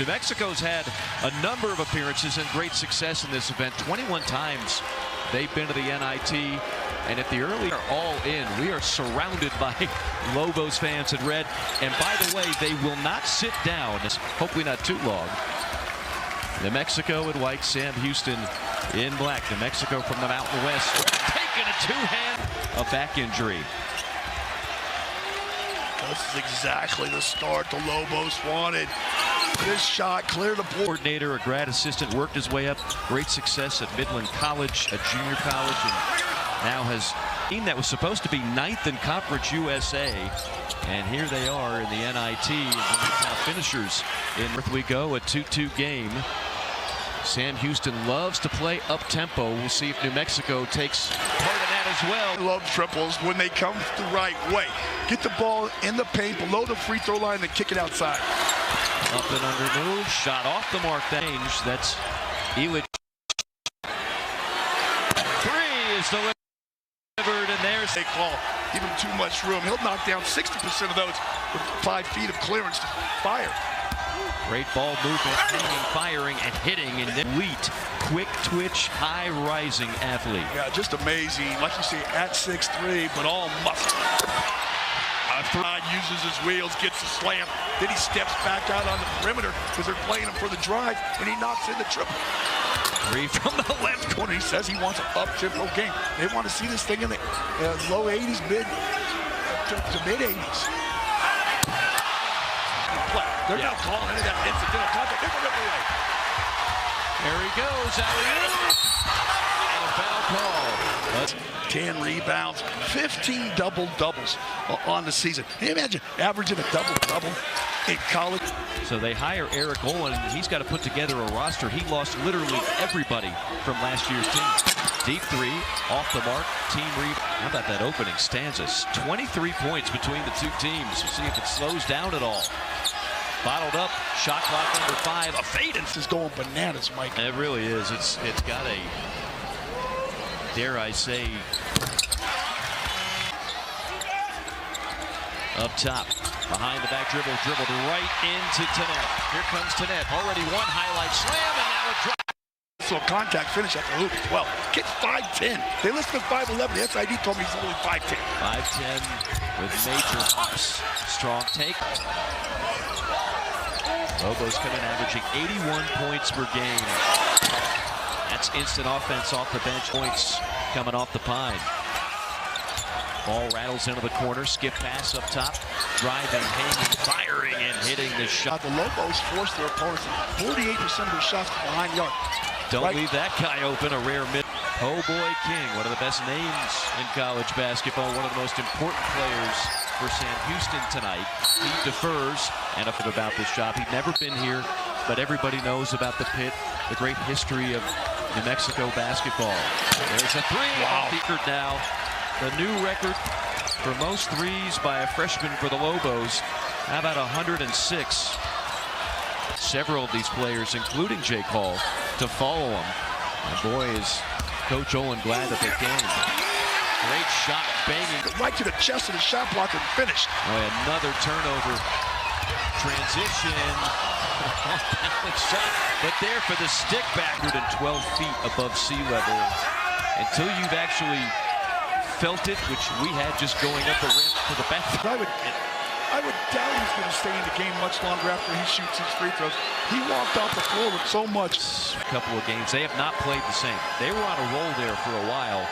New Mexico's had a number of appearances and great success in this event. 21 times they've been to the NIT. And if the early are all in, we are surrounded by Lobos fans in red. And by the way, they will not sit down, hopefully not too long. New Mexico in white, Sam Houston in black. New Mexico from the Mountain West taking a two-hand, a back injury. This is exactly the start the Lobos wanted. This shot cleared the board. Coordinator, a grad assistant, worked his way up. Great success at Midland College, a junior college, and now has a team that was supposed to be 9th in Conference USA. And here they are in the NIT. And top finishers. In we go, a 2-2 game. Sam Houston loves to play up-tempo. We'll see if New Mexico takes part of that as well. I love triples when they come the right way. Get the ball in the paint below the free throw line and kick it outside. Up and under move, shot off the mark. Range. That's Ewich. Three is delivered, and there's a call. Give him too much room. He'll knock down 60% of those with 5 feet of clearance to fire. Great ball movement, aiming, firing, and hitting. And elite, quick twitch, high-rising athlete. Yeah, just amazing. Like you say, at 6'3", but all muscle. Uses his wheels, gets a slam. Then he steps back out on the perimeter because they're playing him for the drive, and he knocks in the triple. Three from the left corner. He says he wants an up-tempo game. They want to see this thing in the low 80s, mid to mid 80s. They're not calling any of that incidental contact. They're going to rip away. There he goes. Alley-oop. And a foul call. 10 rebounds, 15 double-doubles on the season. Can you imagine averaging a double-double in college? So they hire Eric Olin, and he's got to put together a roster. He lost literally everybody from last year's team. Deep three, off the mark, team rebound. How about that opening stanza? 23 points between the two teams. We'll see if it slows down at all. Bottled up, shot clock number 5. A fade. This is going bananas, Mike. It really is. It's got a, dare I say, up top, behind the back dribbled right into Tenet. Here comes Tenet. Already one highlight slam, and now a drop. So a contact finish at the hoop as well. Kid's 5'10". They listed him 5'11". The SID told me he's only 5'10". 5'10" with major hops. Strong take. Lobos coming averaging 81 points per game. That's instant offense off the bench. Points coming off the pine. Ball rattles into the corner. Skip pass up top. Driving, hanging, firing, and hitting the shot. The Lobos forced their opponents 48% of their shots behind the arc. Don't leave that guy open. A rare mid. Oh boy, King, one of the best names in college basketball. One of the most important players for Sam Houston tonight. He defers and about this job. He'd never been here, but everybody knows about the pit, the great history of New Mexico basketball. There's a three. Wow. Now, the new record for most threes by a freshman for the Lobos. How about 106? Several of these players, including Jake Hall, to follow him. And boy, is Coach Olin glad that they came. Great shot, banging. Right to the chest of the shot block and finished. Boy, another turnover. Transition. Shot, but there for the stick back. 112 feet above sea level. Until you've actually felt it, which we had just going up the rim to the back. I would doubt he's going to stay in the game much longer after he shoots his free throws. He walked off the floor with so much. A couple of games, they have not played the same. They were on a roll there for a while.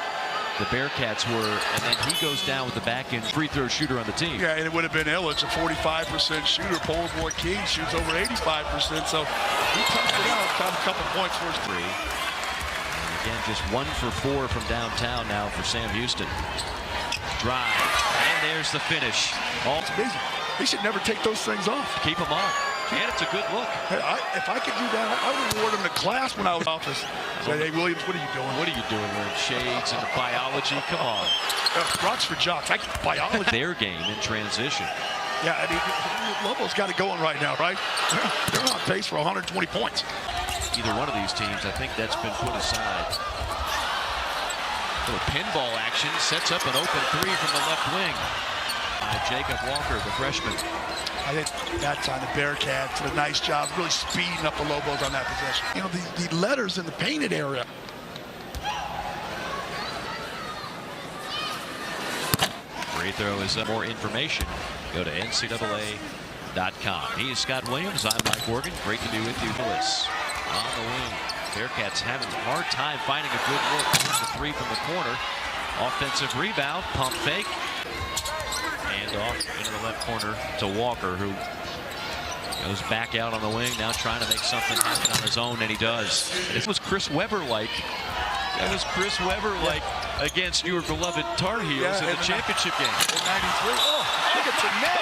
The Bearcats were, and then he goes down with the back-end free throw shooter on the team. Yeah, and it would have been Illich, a 45% shooter. Pole Boy King shoots over 85%, so he toughed it out, got a couple points for his three. And again, just 1 for 4 from downtown now for Sam Houston. Drive, and there's the finish. It's amazing. He should never take those things off. Keep them on. And it's a good look. Hey, if I could do that, I would award him a class when I was in office. Say, hey, Williams, what are you doing? What are you doing wearing shades and biology? Come on. Rocks for jocks. Biology. Their game in transition. Yeah, I mean, Lobos got it going right now, right? They're on pace for 120 points. Either one of these teams, I think that's been put aside. Little pinball action, sets up an open three from the left wing. Jacob Walker, the freshman. I think that time the Bearcats did a nice job really speeding up the Lobos on that possession. You know, the letters in the painted area. Free throw is more information. Go to NCAA.com. He's Scott Williams. I'm Mike Morgan. Great to be with you. Lewis on the wing. Bearcats having a hard time finding a good look. The three from the corner. Offensive rebound. Pump fake. And off into the left corner to Walker, who goes back out on the wing. Now trying to make something happen on his own, and he does. This was Chris Webber-like. That was Chris Webber-like against your beloved Tar Heels in the championship game. In 93. Oh, look at the net.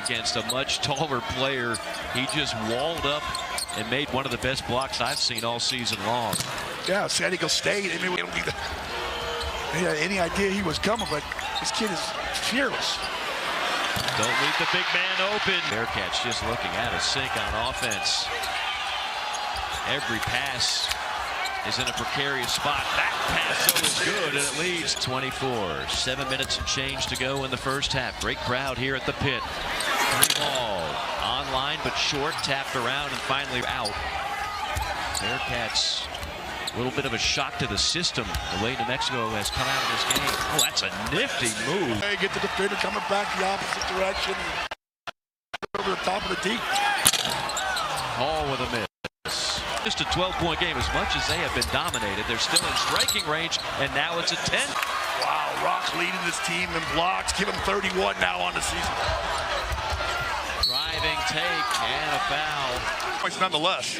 Against a much taller player, he just walled up and made one of the best blocks I've seen all season long. Yeah, San Diego State. I mean, we don't need any idea he was coming, but this kid is fearless. Don't leave the big man open. Bearcats just looking at a sink on offense. Every pass is in a precarious spot. That pass is good, and it leads 24. 7 minutes and change to go in the first half. Great crowd here at the pit. Three ball online, but short, tapped around, and finally out. Bearcats, a little bit of a shock to the system, the way New Mexico has come out of this game. Oh, that's a nifty move. They get the defender coming back the opposite direction. Over the top of the deep. Hall with a miss. Just a 12-point game. As much as they have been dominated, they're still in striking range, and now it's a 10. Wow, Rock's leading this team in blocks. Give him 31 now on the season. Driving take and a foul. Points nonetheless.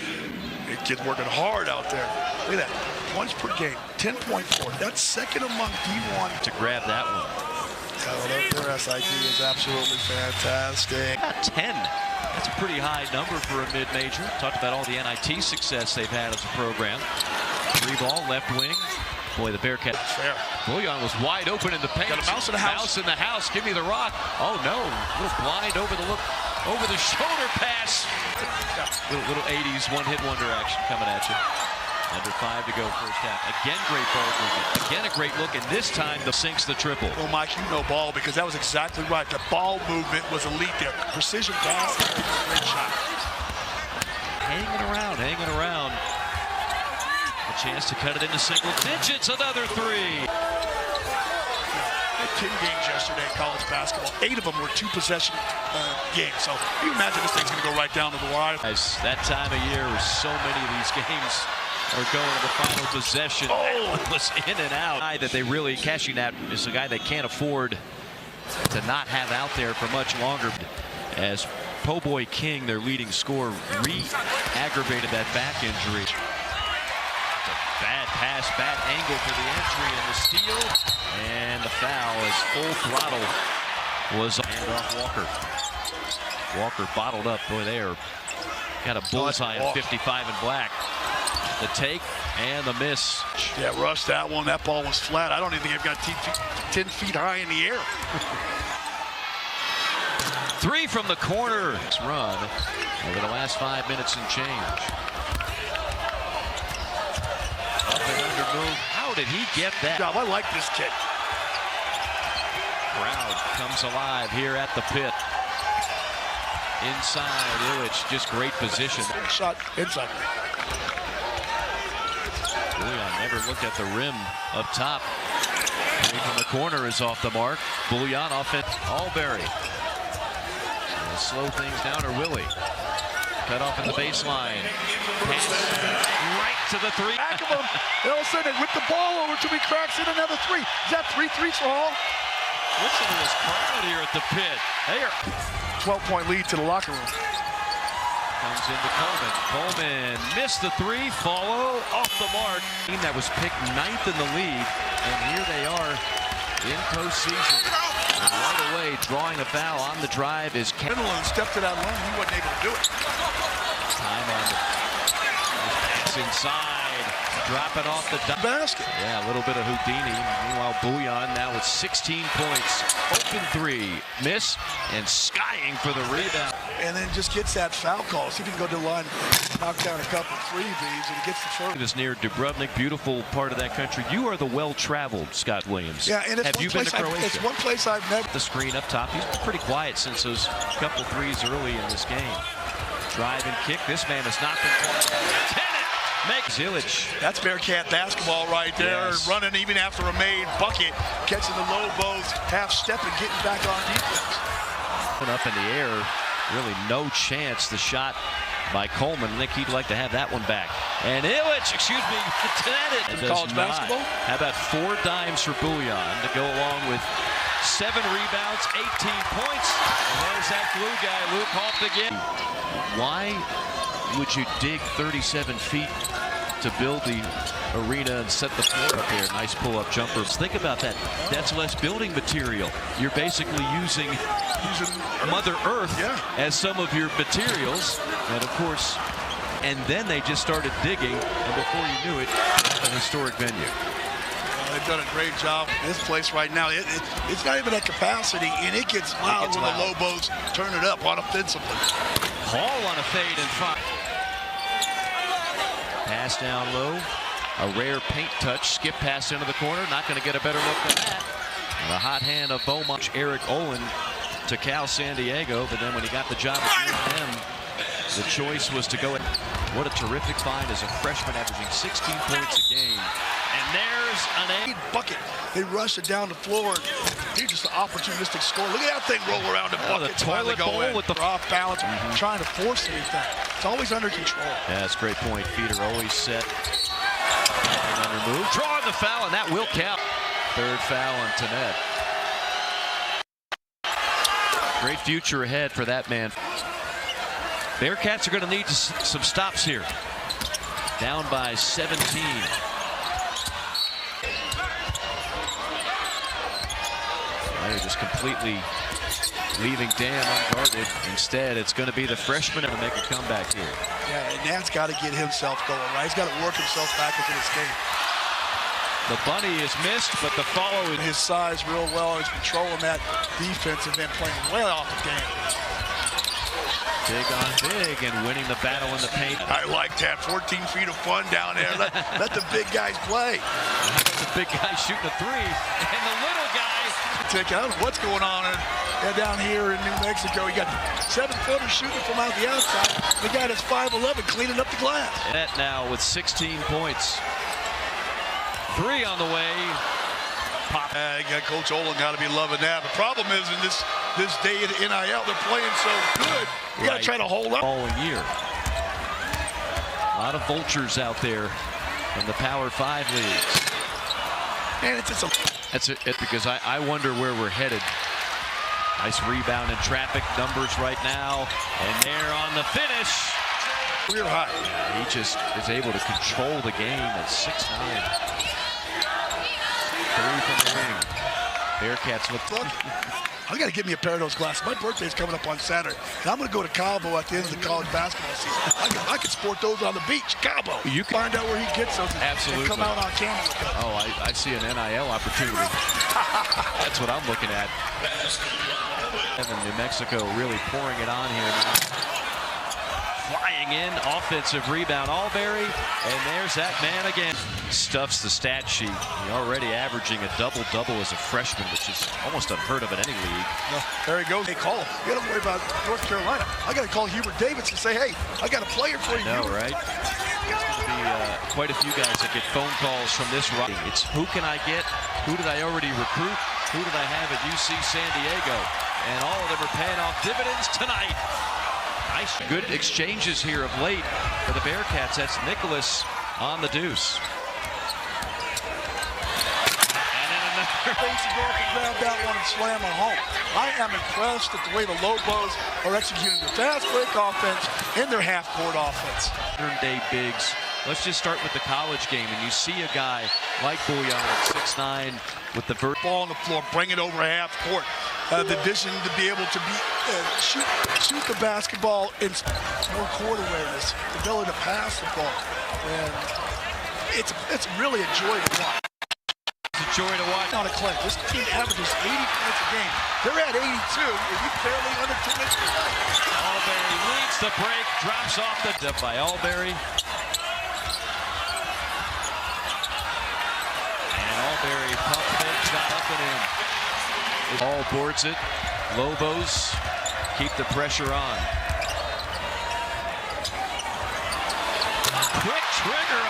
The kid's working hard out there. Look at that. Points per game, 10.4. That's second among D1. To grab that one. Their SID is absolutely fantastic. 10. That's a pretty high number for a mid-major. Talked about all the NIT success they've had as a program. Three ball, left wing. Boy, the Bearcats. Fair. Bullion was wide open in the paint. Got a mouse in the house. Mouse in the house. Give me the rock. Oh no! A little blind over the shoulder pass. Little 80s one-hit wonder action coming at you. Under 5 to go first half. Again, great ball movement. Again, a great look, and this time the sinks the triple. Well, Mike, you know ball because that was exactly right. The ball movement was elite there. Precision pass, great shot. Hanging around. A chance to cut it into single digits. Another three. They had 10 games yesterday in college basketball. 8 of them were two-possession games. So you imagine this thing's going to go right down to the wire. As that time of year, where so many of these games are going to the final possession. Oh, it was in and out. The guy that they really cashing that is a guy they can't afford to not have out there for much longer. As Po Boy King, their leading scorer, re-aggravated that back injury. Bad pass, bad angle for the entry and the steal. And the foul is full throttle was hand off Walker. Walker bottled up. Boy, they are got a bullseye on 55 in black. The take and the miss. Yeah, Russ, that one, that ball was flat. I don't even think I've got 10 feet high in the air. Three from the corner. Run over the last 5 minutes and change. Up and under move. How did he get that? I like this kid. Crowd comes alive here at the pit. Inside, Illich, just great position. Shot inside. Bullion never looked at the rim up top. Three from the corner is off the mark. Bullion off it. Alberry. Slow things down, or Willie. Cut off in the baseline. Pass right to the three. Back of him. And all of a sudden, they whip the ball over to me, cracks in another three. Is that three threes for Hall? Listen to this crowd here at the pit. They are 12-point lead to the locker room. Comes into Coleman. Coleman missed the three. Follow off the mark. Team that was picked 9th in the league, and here they are in postseason. And right away, drawing a foul on the drive is Kenneland stepped to that line. He wasn't able to do it. Time on the pass inside. Drop it off the basket. Yeah, a little bit of Houdini. Meanwhile, Bouillon now with 16 points. Open three. Miss and skying for the rebound. And then just gets that foul call. See if he can go to the line, knock down a couple freebies, and he gets the first. It is near Dubrovnik, beautiful part of that country. You are the well-traveled Scott Williams. Yeah, and it's have you been to Croatia? It's one place I've never. The screen up top. He's been pretty quiet since those couple threes early in this game. Drive and kick. This man has not been quiet. Makes Zilic. That's Bearcat basketball right there. Yes. Running even after a made bucket. Catching the Lobos, half step and getting back on defense. Up in the air. Really no chance. The shot by Coleman. I think he'd like to have that one back. And Illich, excuse me, netted. College basketball? How about 4 dimes for Bouillon to go along with 7 rebounds, 18 points. And there's that glue guy, Luke Hoff again. Why would you dig 37 feet to build the arena and set the floor up there? Nice pull-up jumpers. Think about that. That's less building material. You're basically using Mother Earth as some of your materials. And of course, and then they just started digging, and before you knew it, a historic venue. They've done a great job. This place right now, it's not even at capacity, and it gets loud when the Lobos turn it up on offensively. Hall on a fade and 5. Pass down low. A rare paint touch. Skip pass into the corner. Not going to get a better look than that. And the hot hand of Beaumont. Eric Owen to Cal San Diego. But then when he got the job at UM, the choice was to go. What a terrific find as a freshman, averaging 16 points a game. And there's an 8 bucket. They rush it down the floor. He's just an opportunistic score. Look at that thing roll around the bucket. The toilet bowl with the off balance, trying to force anything. It's always under control. Yeah, that's a great point. Feeder always set. And under move. Drawing the foul, and that will count. 3rd foul on Tanet. Great future ahead for that man. Bearcats are going to need some stops here. Down by 17. They're just completely leaving Dan unguarded. Instead, it's going to be the freshman to make a comeback here. Yeah, and Nat's got to get himself going, right? He's got to work himself back into this game. The bunny is missed, but the follow is his size real well. He's controlling that defense and then playing well off the game. Big on big and winning the battle in the paint. I like that. 14 feet of fun down there. Let the big guys play. The big guy shooting a 3, and the little guy. Take out what's going on down here in New Mexico. You got 7-footers shooting from out the outside. The guy that's 5'11" cleaning up the glass. Net now with 16 points. 3 on the way. Pop. Coach Olin got to be loving that. The problem is in this day of NIL, they're playing so good. You got to try to hold up. All year. A lot of vultures out there in the Power 5 leagues. And it's just That's it because I wonder where we're headed. Nice rebound in traffic numbers right now. And there on the finish. Career high. Yeah, he just is able to control the game at 6'9". 3 from the wing. Bearcats look. I got to get me a pair of those glasses. My birthday's coming up on Saturday, and I'm going to go to Cabo at the end of the college basketball season. I can sport those on the beach, Cabo. You can find out where he gets those. Absolutely. And come out on camera with them. Oh, I see an NIL opportunity. That's what I'm looking at. And New Mexico really pouring it on here. Flying in, offensive rebound, Alberry, and there's that man again. Stuffs the stat sheet. He already averaging a double-double as a freshman, which is almost unheard of in any league. No, there he goes. They call him. You don't worry about North Carolina. I got to call Hubert Davis and say, hey, I got a player for you. I know, right? There's going to be quite a few guys that get phone calls from this run. It's who can I get? Who did I already recruit? Who did I have at UC San Diego? And all of them are paying off dividends tonight. Nice, good exchanges here of late for the Bearcats. That's Nicholas on the deuce. And then another. Facey go up and grab that one and slam it home. I am impressed at the way the Lobos are executing their fast break offense and their half-court offense. Modern-day bigs. Let's just start with the college game, and you see a guy like Bouillon at 6'9" with the ball on the floor, bring it over half court. The vision to be able to shoot the basketball and more court awareness, the ability to pass the ball. And it's really a joy to watch. It's a joy to watch. On a clip, this team averages 80 points a game. They're at 82, and you barely under 2 minutes per night. Alberry leads the break, drops off the dip by Alberry. And Alberry pumped it, shot up and in. All boards it. Lobos keep the pressure on. Quick trigger.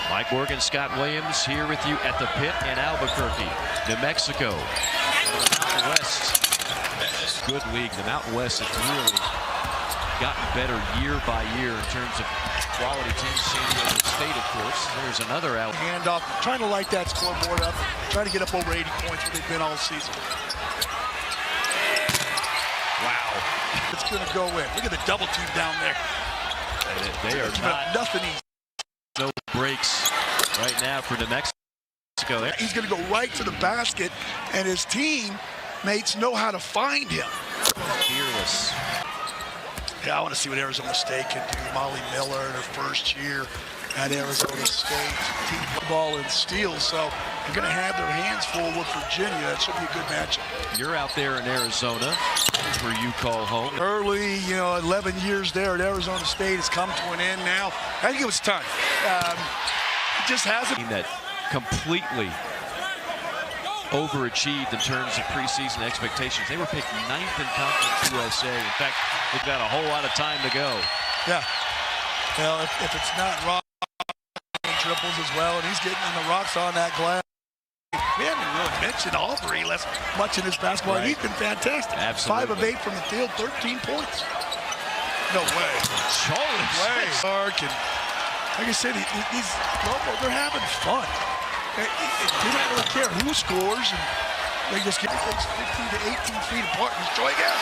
Mike Morgan, Scott Williams here with you at the pit in Albuquerque, New Mexico. The Mountain West, good league. The Mountain West has really gotten better year by year in terms of quality teams. San Diego State, of course. There's another out. Handoff, trying to light that scoreboard up, trying to get up over 80 points where they've been all season. Wow. It's going to go in. Look at the double team down there. They are not nothing easy. No breaks right now for New Mexico. He's going to go right to the basket, and his teammates know how to find him. Fearless. Yeah, I want to see what Arizona State can do. Molly Miller in her first year at Arizona State. Team ball and steal, so they're going to have their hands full with Virginia. That should be a good matchup. You're out there in Arizona, where you call home. Early, 11 years there at Arizona State has come to an end now. I think it was time. It just hasn't. That completely overachieved in terms of preseason expectations. They were picked 9th in Conference USA. In fact, they've got a whole lot of time to go. Yeah. Well, if it's not Rock triples as well, and he's getting in the rocks on that glass. We haven't really mentioned Albury less much in his basketball. Right. He's been fantastic. Absolutely. 5 of 8 from the field, 13 points. No way. Charles. Way. Mark, and like I said, these Lobos, they're having fun. They don't really care who scores, and they just get things 15 to 18 feet apart and destroy again.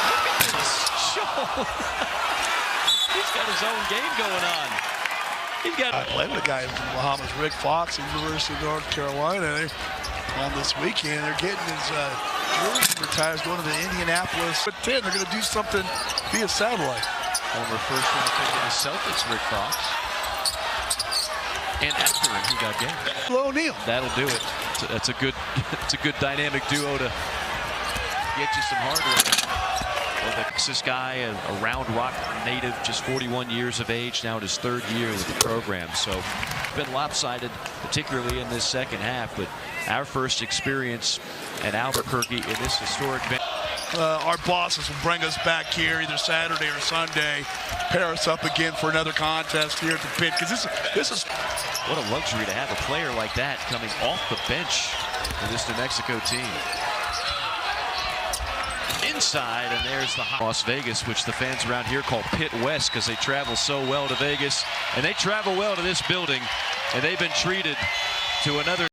He's got his own game going on. He's got. I played with a guy from the Bahamas, Rick Fox, at University of North Carolina. On this weekend, they're getting his jersey retired, going to the Indianapolis. But 10, they're going to do something via satellite. Former first-round pick in the Celtics, Rick Fox. And after him, he got game. O'Neal. That'll do it. It's a good dynamic duo to get you some hardware. Well, the Texas guy, a Round Rock native, just 41 years of age, now in his 3rd year with the program. So been lopsided, particularly in this second half. But our first experience at Albuquerque in this historic venue. Our bosses will bring us back here either Saturday or Sunday, pair us up again for another contest here at the pit. Because this is what a luxury to have a player like that coming off the bench for this New Mexico team. Inside, and there's the Las Vegas, which the fans around here call Pit West because they travel so well to Vegas, and they travel well to this building, and they've been treated to another